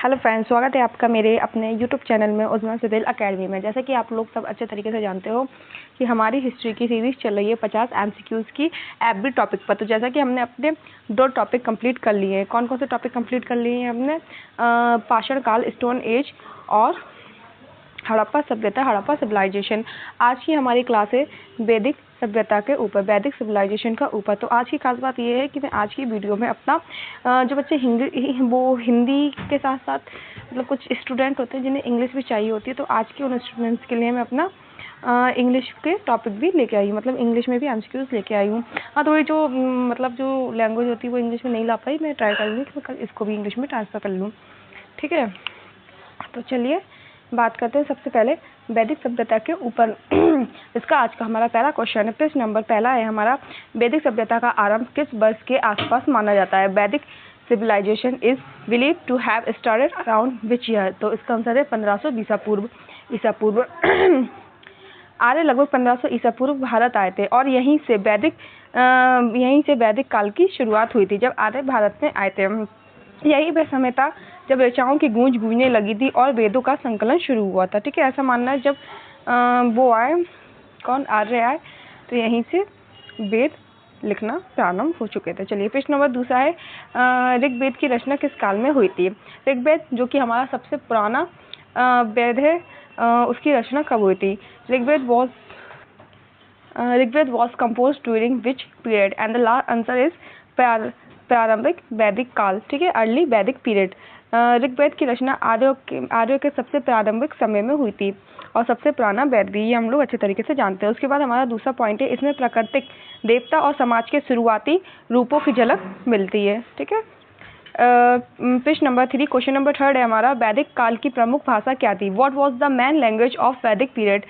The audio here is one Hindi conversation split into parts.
हेलो फ्रेंड्स, स्वागत है आपका मेरे अपने यूट्यूब चैनल में उज़मा सिविल अकेडमी में। जैसे कि आप लोग सब अच्छे तरीके से जानते हो कि हमारी हिस्ट्री की सीरीज़ चल रही है 50 MCQs की एवरी टॉपिक पर। तो जैसा कि हमने अपने 2 टॉपिक कंप्लीट कर लिए हैं। कौन कौन से टॉपिक कंप्लीट कर लिए हैं हमने? पाषाण काल, स्टोन एज और हड़प्पा सभ्यता, हड़प्पा सिविलाइजेशन। आज की हमारी क्लास है वैदिक सभ्यता के ऊपर, वैदिक सिविलाइजेशन का ऊपर। तो आज की खास बात यह है कि मैं आज की वीडियो में अपना जो बच्चे हिंदी के साथ साथ मतलब कुछ स्टूडेंट होते हैं जिन्हें इंग्लिश भी चाहिए होती है, तो आज के उन स्टूडेंट्स के लिए मैं अपना इंग्लिश के टॉपिक भी लेके आई हूँ, मतलब इंग्लिश में भी MCQs लेके आई हूँ। हाँ, थोड़ी जो मतलब जो लैंग्वेज होती है वो इंग्लिश में नहीं ला पाई, मैं ट्राई करूँगी कि मैं कल इसको भी इंग्लिश में ट्रांसफ़र कर लूँ। ठीक है, तो चलिए बात करते हैं सबसे पहले वैदिक सभ्यता के ऊपर। इसका आज का हमारा पहला क्वेश्चन है। प्रश्न नंबर पहला है हमारा, वैदिक सभ्यता का आरंभ किस वर्ष के आसपास माना जाता है? Vedic civilisation is believe to have started around which year? तो इसका आंसर है 1500 ईसा पूर्व। आर्य लगभग 1500 ईसा पूर्व भारत आए थे और यहीं से वैदिक काल की शुरुआत हुई थी। जब आर्य भारत में आए थे, यही वह समय था जब ऋचाओं की गूंज गूंजने लगी थी और वेदों का संकलन शुरू हुआ था। ठीक है, ऐसा मानना है जब वो आए, कौन, आर्य आए, तो यहीं से वेद लिखना प्रारंभ हो चुके थे। चलिए, प्रश्न नंबर दूसरा है, ऋग्वेद की रचना किस काल में हुई थी? ऋग्वेद जो कि हमारा सबसे पुराना वेद है, उसकी रचना कब हुई थी? Rigveda was composed during which period? And the last answer is प्रारंभिक वैदिक काल। ठीक है, अर्ली वैदिक पीरियड। ऋग्वेद की रचना आर्यों के सबसे प्रारंभिक समय में हुई थी और सबसे पुराना वेद भी, ये हम लोग अच्छे तरीके से जानते हैं। उसके बाद हमारा दूसरा पॉइंट है, इसमें प्राकृतिक देवता और समाज के शुरुआती रूपों की झलक मिलती है। ठीक है, प्रश्न नंबर 3, क्वेश्चन नंबर 3 है हमारा, वैदिक काल की प्रमुख भाषा क्या थी? What was the main language of वैदिक पीरियड?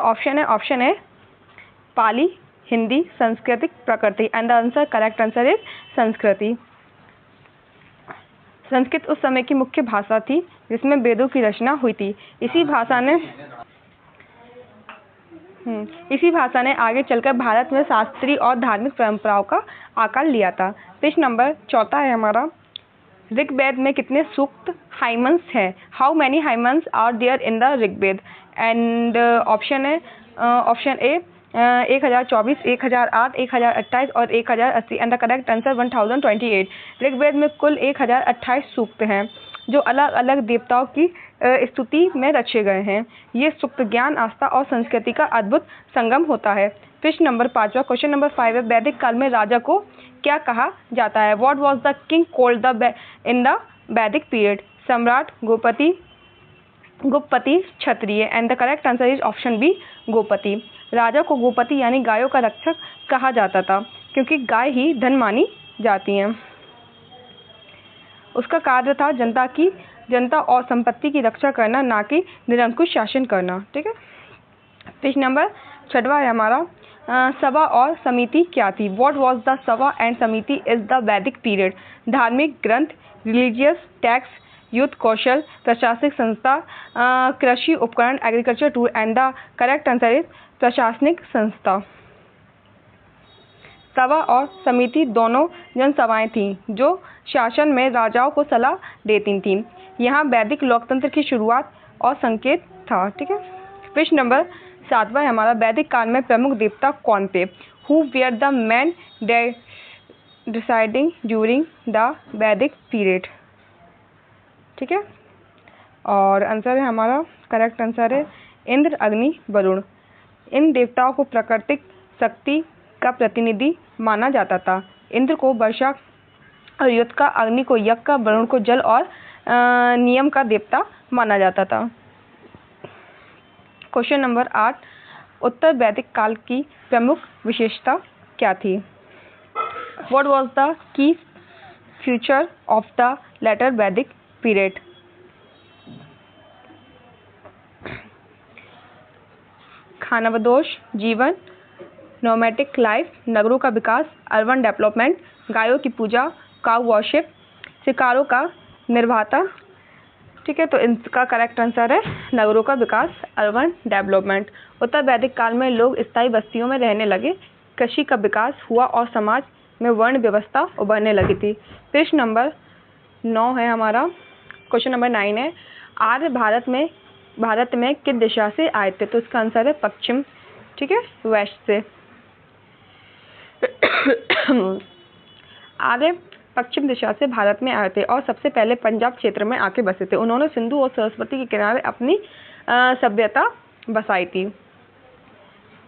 ऑप्शन है पाली, हिंदी, संस्कृत, प्राकृतिक। And the answer, correct answer is संस्कृति। संस्कृत उस समय की मुख्य भाषा थी जिसमें वेदों की रचना हुई थी। इसी भाषा ने आगे चलकर भारत में शास्त्रीय और धार्मिक परंपराओं का आकार लिया था। प्रश्न नंबर 4 है हमारा, ऋग्वेद में कितने सूक्त हाइमन्स हैं? How many hymns are there in the Rigveda? And option A 1024, 1008, 1028 और 1080। And the correct answer 1028। ऋग्वेद में कुल 1028 सूक्त हैं जो अलग अलग देवताओं की स्तुति में रचे गए हैं। ये सूक्त ज्ञान, आस्था और संस्कृति का अद्भुत संगम होता है। प्रश्न नंबर 5, क्वेश्चन नंबर 5 है, वैदिक काल में राजा को क्या कहा जाता है? What was the king called in the वैदिक पीरियड? सम्राट, गोपति, क्षत्रिय। And the correct answer is option B, गोपति। राजा को गोपति यानी गायों का रक्षक कहा जाता था क्योंकि गाय ही धन मानी जाती हैं। उसका कार्य था जनता और संपत्ति की रक्षा करना, ना कि निरंकुश शासन करना। ठीक है, प्रश्न नंबर 6 है हमारा, सभा और समिति क्या थी? व्हाट वाज द सभा एंड समिति इज द वैदिक पीरियड? धार्मिक ग्रंथ, रिलीजियस टेक्स्ट, युद्ध कौशल, प्रशासनिक संस्था, कृषि उपकरण, agriculture tool. And the correct answer is प्रशासनिक संस्था। सभा और समिति दोनों जनसभाएं थीं जो शासन में राजाओं को सलाह देती थीं। यहाँ वैदिक लोकतंत्र की शुरुआत और संकेत था। ठीक है, प्रश्न नंबर 7 है हमारा, वैदिक काल में प्रमुख देवता कौन थे? Who were the main deciding during the वैदिक पीरियड? ठीक है, और आंसर है हमारा, करेक्ट आंसर है इंद्र, अग्नि, वरुण। इन देवताओं को प्राकृतिक शक्ति का प्रतिनिधि माना जाता था। इंद्र को वर्षा और युद्ध का, अग्नि को यज्ञ का, वरुण को जल और नियम का देवता माना जाता था। क्वेश्चन नंबर 8, उत्तर वैदिक काल की प्रमुख विशेषता क्या थी? What was the key feature of the later Vedic period? खानाबदोश जीवन, नोमैटिक लाइफ, नगरों का विकास, अर्बन डेवलपमेंट, गायों की पूजा, काउ वर्शिप, शिकारों का निर्वाहता। ठीक है, तो इनका करेक्ट आंसर है नगरों का विकास, अर्बन डेवलपमेंट। उत्तर वैदिक काल में लोग स्थायी बस्तियों में रहने लगे, कृषि का विकास हुआ और समाज में वर्ण व्यवस्था उभरने लगी थी। प्रश्न नंबर 9 है हमारा, क्वेश्चन नंबर 9 है, आर्य भारत में किस दिशा से आए थे? तो इसका आंसर है पश्चिम, ठीक है, वेस्ट से। आर्य पश्चिम दिशा से भारत में आए थे और सबसे पहले पंजाब क्षेत्र में आके बसे थे। उन्होंने सिंधु और सरस्वती के किनारे अपनी सभ्यता बसाई थी।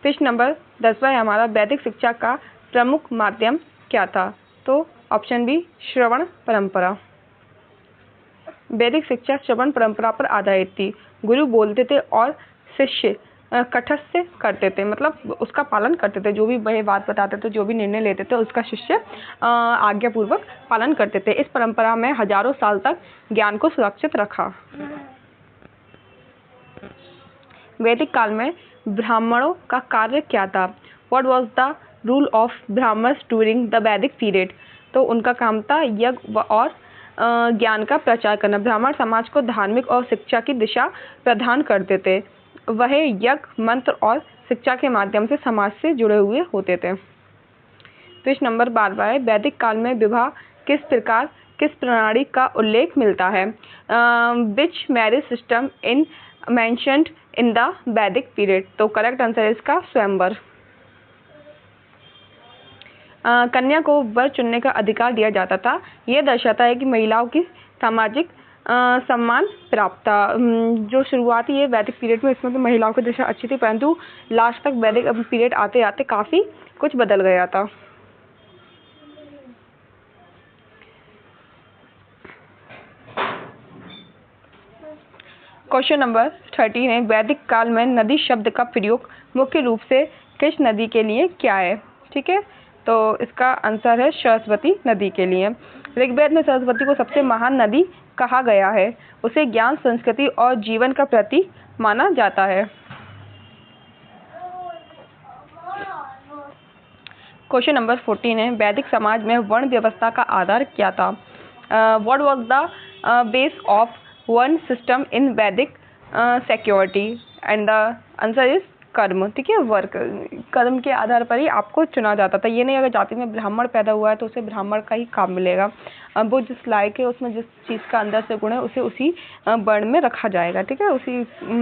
प्रश्न नंबर 10वां है हमारा, वैदिक शिक्षा का प्रमुख माध्यम क्या था? तो ऑप्शन बी, श्रवण परंपरा। वैदिक शिक्षा श्रवण परंपरा पर आधारित थी। गुरु बोलते थे और शिष्य कंठस्थ करते थे, मतलब उसका पालन करते थे। जो भी वह बात बताते थे, जो भी निर्णय लेते थे, उसका शिष्य आज्ञापूर्वक पालन करते थे। इस परंपरा में हजारों साल तक ज्ञान को सुरक्षित रखा। वैदिक काल में ब्राह्मणों का कार्य क्या था? What was the role of Brahmins during the वैदिक पीरियड? तो उनका काम था यज्ञ और ज्ञान का प्रचार करना। ब्राह्मण समाज को धार्मिक और शिक्षा की दिशा प्रदान करते थे। वह यज्ञ, मंत्र और शिक्षा के माध्यम से समाज से जुड़े हुए होते थे। प्रश्न नंबर 12 है, वैदिक काल में विवाह किस प्रणाली का उल्लेख मिलता है? Which marriage system in mentioned in the वैदिक पीरियड? तो करेक्ट आंसर है इसका स्वयंवर। कन्या को वर चुनने का अधिकार दिया जाता था। यह दर्शाता है कि महिलाओं की सामाजिक सम्मान प्राप्त था। जो शुरुआती ये वैदिक पीरियड में इसमें तो महिलाओं की दशा अच्छी थी, परंतु लास्ट तक वैदिक पीरियड आते आते काफ़ी कुछ बदल गया था। क्वेश्चन नंबर 13 है, वैदिक काल में नदी शब्द का प्रयोग मुख्य रूप से किस नदी के लिए क्या है? ठीक है, तो इसका आंसर है सरस्वती नदी के लिए। ऋग्वेद में सरस्वती को सबसे महान नदी कहा गया है। उसे ज्ञान, संस्कृति और जीवन का प्रतीक माना जाता है। क्वेश्चन नंबर 14 है, वैदिक समाज में वर्ण व्यवस्था का आधार क्या था? What was the base of one system in Vedic security? And the answer is कर्म। ठीक है, वर्क, कर्म के आधार पर ही आपको चुना जाता था। ये नहीं अगर जाति में ब्राह्मण पैदा हुआ है तो उसे ब्राह्मण का ही काम मिलेगा। वो जिस लायक है, उसमें जिस चीज़ का अंदर से गुण है, उसे उसी वर्ण में रखा जाएगा। ठीक है, उसी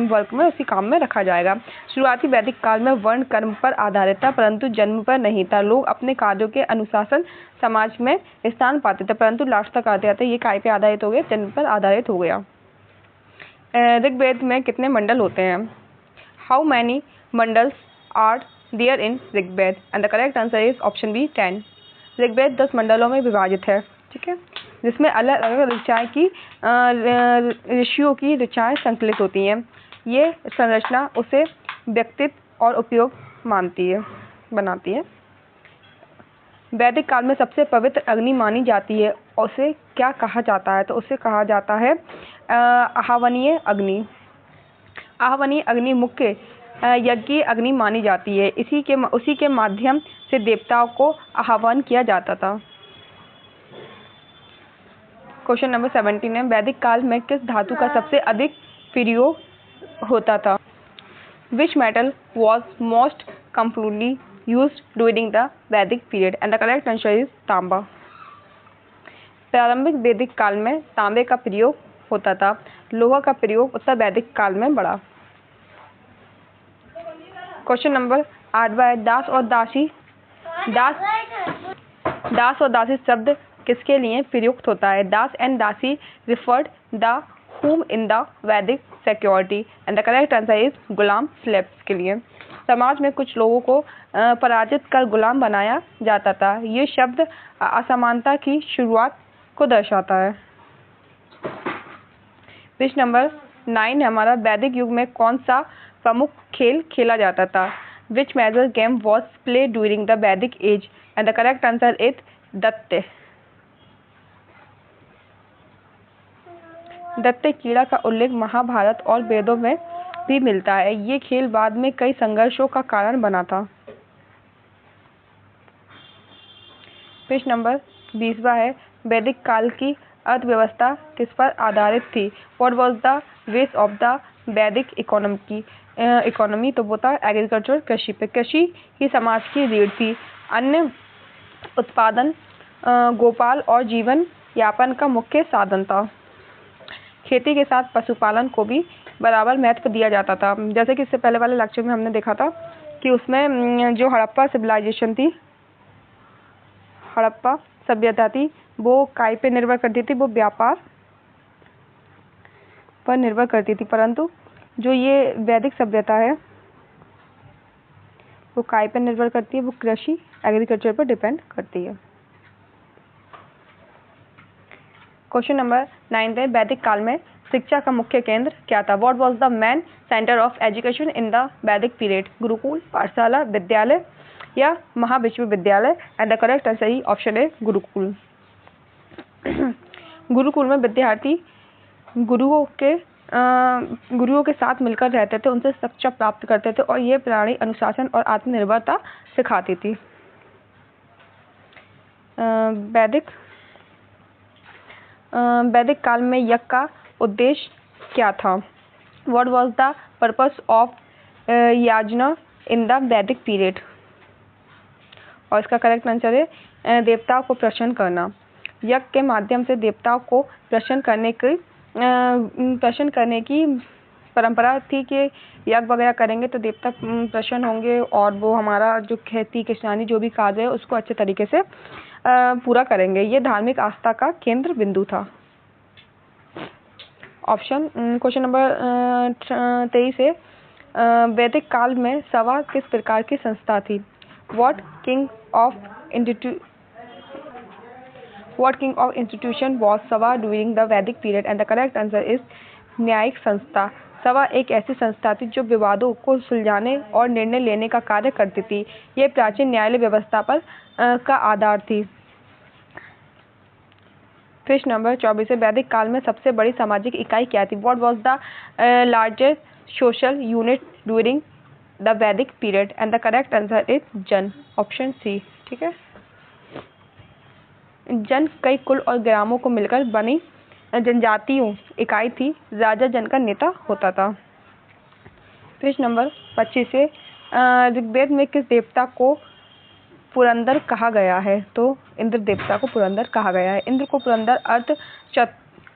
वर्क में, उसी काम में रखा जाएगा। शुरुआती वैदिक काल में वर्ण कर्म पर आधारित था, परंतु जन्म पर नहीं था। लोग अपने कार्यों के अनुशासन समाज में स्थान पाते थे, परंतु लास्ट तक आते आते ये काय पे आधारित हो गया? जन्म पर आधारित हो गया। ऋग्वेद में कितने मंडल होते हैं? How many mandals are there in Rigveda? And the correct answer is option B 10। ऋग्वेद 10 मंडलों में विभाजित है। ठीक है, जिसमें अलग अलग ऋचाएँ की ऋषियों की ऋचाएँ संकलित होती हैं। ये संरचना उसे व्यक्तित्व और उपयोग बनाती है। वैदिक काल में सबसे पवित्र अग्नि मानी जाती है, उसे क्या कहा जाता है? तो उसे कहा जाता है आहवनीय अग्नि। आहवनीय अग्नि मुख्य यज्ञ अग्नि मानी जाती है। उसी के माध्यम से देवताओं को आह्वान किया जाता था। क्वेश्चन नंबर 17 है, वैदिक काल में किस धातु का सबसे अधिक प्रयोग होता था? Which metal was most completely used during the Vedic period? and the correct answer is तांबा। प्रारंभिक वैदिक काल में तांबे का प्रयोग होता था। लोहा का प्रयोग उत्तर वैदिक काल में बढ़ा। क्वेश्चन नंबर 8 है, दास और दासी शब्द किसके लिए प्रयुक्त होता है? दास एंड दासी referred the whom in the Vedic security? and the correct answer is Ghulam slaves के लिए। समाज में कुछ लोगों को पराजित कर गुलाम बनाया जाता था। ये शब्द असमानता की शुरुआत को दर्शाता है। प्रश्न नंबर 9 है हमारा, वैदिक युग में कौन सा प्रमुख खेल खेला जाता था? Which major game was play during the Vedic age? And the correct answer is दत्ते। दत्ते कीड़ा का उल्लेख महाभारत और वेदों में भी मिलता है। ये खेल बाद में कई संघर्षों का कारण बना था। प्रश्न नंबर 20 है, वैदिक काल की अर्थव्यवस्था किस पर आधारित थी? What was the base of the वैदिक इकोनॉमी? तो वो था एग्रीकल्चर, कृषि पे। कृषि ही समाज की रीढ़ थी। अन्य उत्पादन गोपाल और जीवन यापन का मुख्य साधन था। खेती के साथ पशुपालन को भी बराबर महत्व दिया जाता था। जैसे कि इससे पहले वाले लेक्चर में हमने देखा था कि उसमें जो हड़प्पा सिविलाइजेशन थी, हड़प्पा सभ्यता थी, वो काय पे निर्भर करती थी, वो व्यापार पर निर्भर करती थी, परंतु जो ये वैदिक सभ्यता है वो काय पर निर्भर करती है, वो कृषि एग्रीकल्चर पर डिपेंड करती है। क्वेश्चन नंबर 9 है, वैदिक काल में शिक्षा का मुख्य केंद्र क्या था? What was the main centre of education in the वैदिक पीरियड? गुरुकुल, पाठशाला, विद्यालय या महाविश्वविद्यालय? एंड द करेक्ट आंसर ही ऑप्शन है गुरुकुल। गुरुकुल में विद्यार्थी गुरुओं के साथ मिलकर रहते थे, उनसे शिक्षा प्राप्त करते थे और ये प्रणाली अनुशासन और आत्मनिर्भरता सिखाती थी। वैदिक काल में यज्ञ का उद्देश्य क्या था? What was the purpose of याजना इन द वैदिक पीरियड? और इसका करेक्ट आंसर है देवताओं को प्रसन्न करना। यज्ञ के माध्यम से देवताओं को प्रसन्न करने की परंपरा थी कि यज्ञ वगैरह करेंगे तो देवता प्रसन्न होंगे और वो हमारा जो खेती किसानी जो भी कार्य है उसको अच्छे तरीके से पूरा करेंगे। ये धार्मिक आस्था का केंद्र बिंदु था। ऑप्शन क्वेश्चन नंबर 23 है, वैदिक काल में सभा किस प्रकार की संस्था थी? What king of institution was सभा during the Vedic period? And the correct answer is न्यायिक संस्था। सभा एक ऐसी संस्था थी जो विवादों को सुलझाने और निर्णय लेने का कार्य करती थी। ये प्राचीन न्यायालय व्यवस्था पर का आधार थी। प्रश्न नंबर 24 है, वैदिक काल में सबसे बड़ी सामाजिक इकाई क्या थी? What was the largest social unit during the वैदिक period? And the correct answer is जन, ऑप्शन सी। ठीक है, जन कई कुल और ग्रामों को मिलकर बनी जनजातीयों इकाई थी। राजा जन का नेता होता था। प्रश्न नंबर 25 है, ऋग्वेद में किस देवता को पुरंदर कहा गया है? तो इंद्र देवता को पुरंदर कहा गया है। इंद्र को पुरंदर अर्थ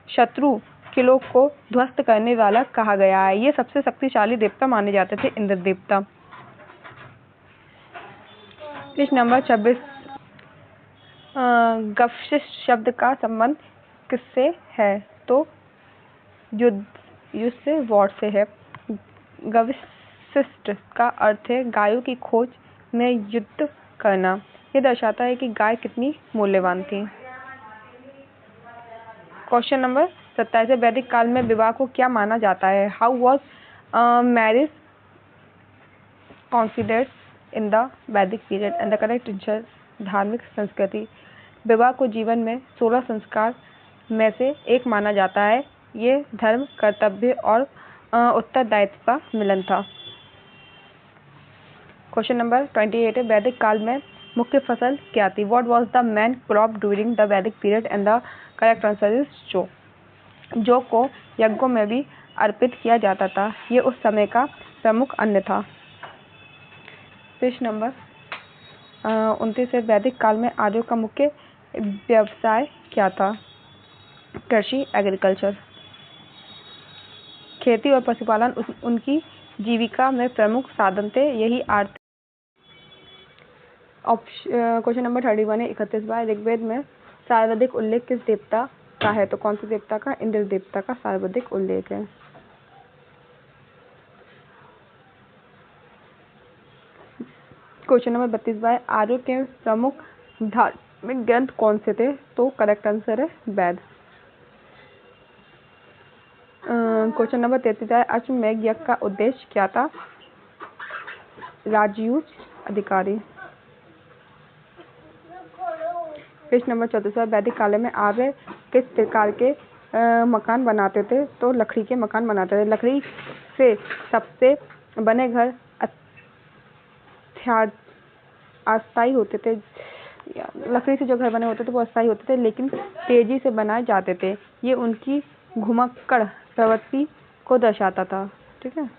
शत्रु किलों को ध्वस्त करने वाला कहा गया है। ये सबसे शक्तिशाली देवता माने जाते थे, इंद्र देवता। प्रश्न नंबर 26, गविष्ट शब्द का संबंध किससे है? तो युद्ध से, वॉर से है। गविष्ट का अर्थ है गायों की खोज में युद्ध करना। ये दर्शाता है कि गाय कितनी मूल्यवान थी। क्वेश्चन नंबर 27 है, वैदिक काल में विवाह को क्या माना जाता है? How was marriage considered in the वैदिक period? And the correct answer धार्मिक संस्कृति। विवाह को जीवन में 16 संस्कार में से एक माना जाता है। ये धर्म, कर्तव्य और उत्तरदायित्व का मिलन था। क्वेश्चन नंबर 28 है, वैदिक काल में मुख्य फसल क्या थी? What was the main crop during the वैदिक period? And the correct answer is जौ को यज्ञों में भी अर्पित किया जाता था। ये उस समय का प्रमुख अन्न था। प्रश्न नंबर 29 है, वैदिक काल में आर्यों का मुख्य व्यवसाय क्या था? कृषि, एग्रीकल्चर। खेती और पशुपालन उनकी जीविका में प्रमुख साधन थे। यही आर्थिक। क्वेश्चन नंबर 31 है, 31 बार ऋग्वेद में सर्वाधिक उल्लेख किस देवता का है? तो कौन से देवता का? इंद्र देवता का सर्वाधिक उल्लेख है। क्वेश्चन नंबर 32 बार आर्यों के प्रमुख धार्मिक ग्रंथ कौन से थे? तो करेक्ट आंसर है वेद। क्वेश्चन नंबर 33 है, अश्वमेध यज्ञ का उद्देश्य क्या था? राजयूज अधिकारी। प्रश्न नंबर 34, वैदिक काल में आर्य किस प्रकार के मकान बनाते थे? तो लकड़ी के मकान बनाते थे। लकड़ी से सबसे बने घर अस्थायी होते थे। लकड़ी से जो घर बने होते थे वो अस्थायी होते थे, लेकिन तेजी से बनाए जाते थे। ये उनकी घुमक्कड़ प्रवृत्ति को दर्शाता था। ठीक है,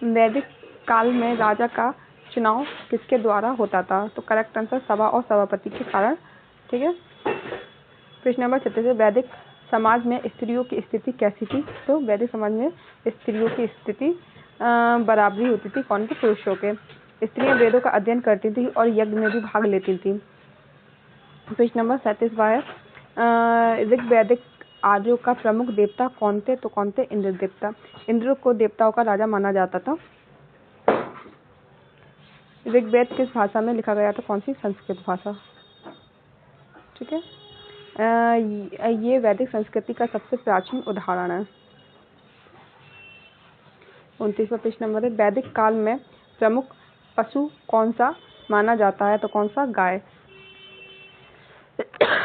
वैदिक काल में राजा का चुनाव किसके द्वारा होता था? तो करेक्ट आंसर सभा और सभापति के कारण। ठीक है। प्रश्न नंबर 36, वैदिक समाज में स्त्रियों की स्थिति कैसी थी? तो वैदिक समाज में स्त्रियों की स्थिति बराबरी होती थी कौन के? पुरुषों के। स्त्रियां वेदों का अध्ययन करती थी और यज्ञ में भी भाग लेती थी। प्रश्न नंबर 37 है ऋग्वैदिक आर्यों का प्रमुख देवता कौन थे? तो कौन थे? इंद्र देवता। इंद्र को देवताओं का राजा माना जाता था। ऋग्वेद किस भाषा में लिखा गया था? कौन सी? संस्कृत भाषा। ठीक है, ये वैदिक संस्कृति का सबसे प्राचीन उदाहरण है। 29वां प्रश्न नंबर है वैदिक काल में प्रमुख पशु कौन सा माना जाता है? तो कौन सा? गाय।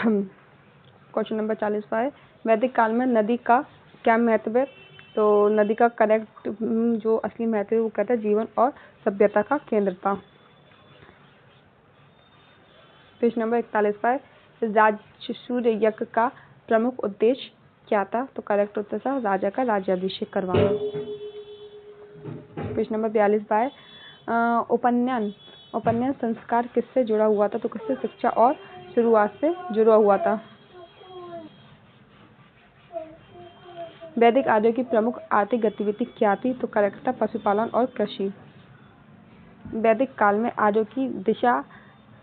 क्वेश्चन नंबर 40 है वैदिक काल में नदी का क्या महत्व है? तो नदी का करेक्ट जो असली महत्व है वो कहता है जीवन और सभ्यता का केंद्र था। प्रश्न नंबर 41 है राजसूय यज्ञ का प्रमुख उद्देश्य क्या था? तो करेक्ट उत्तर था राजा का राज्याभिषेक करवाना। प्रश्न नंबर 42 है उपनयन संस्कार किससे जुड़ा हुआ था? तो किससे? शिक्षा और शुरुआत से जुड़ा हुआ था। वैदिक आर्यों की प्रमुख आर्थिक गतिविधि क्या थी? तो करेक्ट था पशुपालन और कृषि। वैदिक काल में आर्यों की दिशा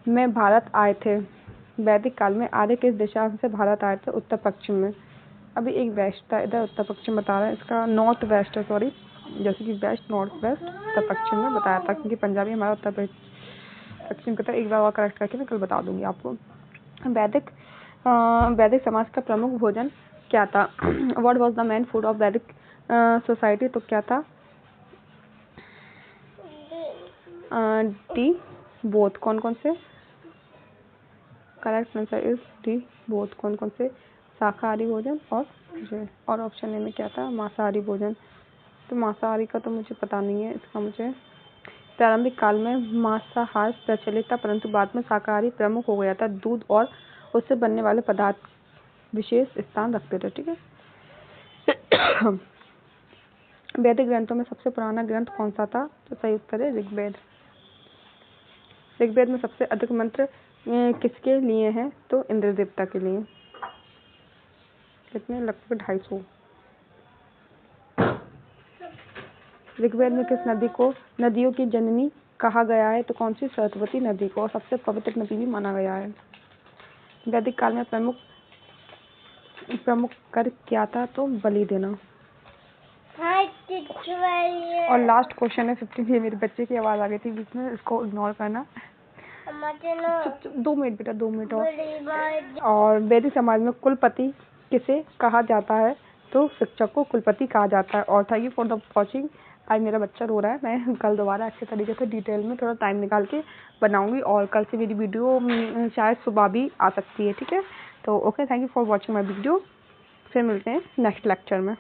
में भारत आए थे। वैदिक काल में आर्य किस दिशा से भारत आए थे? उत्तर पश्चिम में। अभी एक वेस्ट था, इधर उत्तर पश्चिम बता रहा है, इसका नॉर्थ वेस्ट है, सॉरी, जैसे कि वेस्ट नॉर्थ वेस्ट उत्तर पश्चिम में बताया था, क्योंकि पंजाबी हमारा उत्तर पश्चिम का था। एक बार और करेक्ट करके मैं कल बता दूंगी आपको। वैदिक समाज का प्रमुख भोजन क्या था? What was the main food of वैदिक सोसाइटी? तो क्या था? D both. कौन कौन से? Correct answer is D both. कौन कौन से? शाकाहारी भोजन और ऑप्शन ए में क्या था? मांसाहारी भोजन। तो मांसाहारी का तो मुझे पता नहीं है, इसका मुझे। प्रारंभिक काल में मांसाहार प्रचलित था, परंतु बाद में शाकाहारी प्रमुख हो गया था। दूध और उससे बनने वाले पदार्थ विशेष स्थान रखते थे। ठीक है। वैदिक ग्रंथों में सबसे पुराना ग्रंथ कौन सा था? तो सही उत्तर है ऋग्वेद। ऋग्वेद में सबसे अधिक मंत्र किसके लिए हैं? तो इंद्र देवता के लिए। कितने? लगभग 250। ऋग्वेद में किस नदी को नदियों की जननी कहा गया है? तो कौन सी? सरस्वती नदी को। और सबसे पवित्र नदी भी माना गया है। वैदिक काल में प्रमुख कर क्या था? तो बलि देना। और लास्ट क्वेश्चन है 15। ये मेरे बच्चे की आवाज आ गई थी बीच में, इसको इग्नोर करना। 2 मिनट बेटा, 2 मिनट और वैदिक समाज में कुलपति किसे कहा जाता है? तो शिक्षक को कुलपति कहा जाता है। और thank you for the watching. आज मेरा बच्चा रो रहा है, मैं कल दोबारा अच्छे तरीके से डिटेल में थोड़ा टाइम निकाल के बनाऊंगी, और कल से मेरी वीडियो शायद सुबह भी आ सकती है। ठीक है, तो okay, thank you for watching my video. फिर मिलते हैं नेक्स्ट लेक्चर में।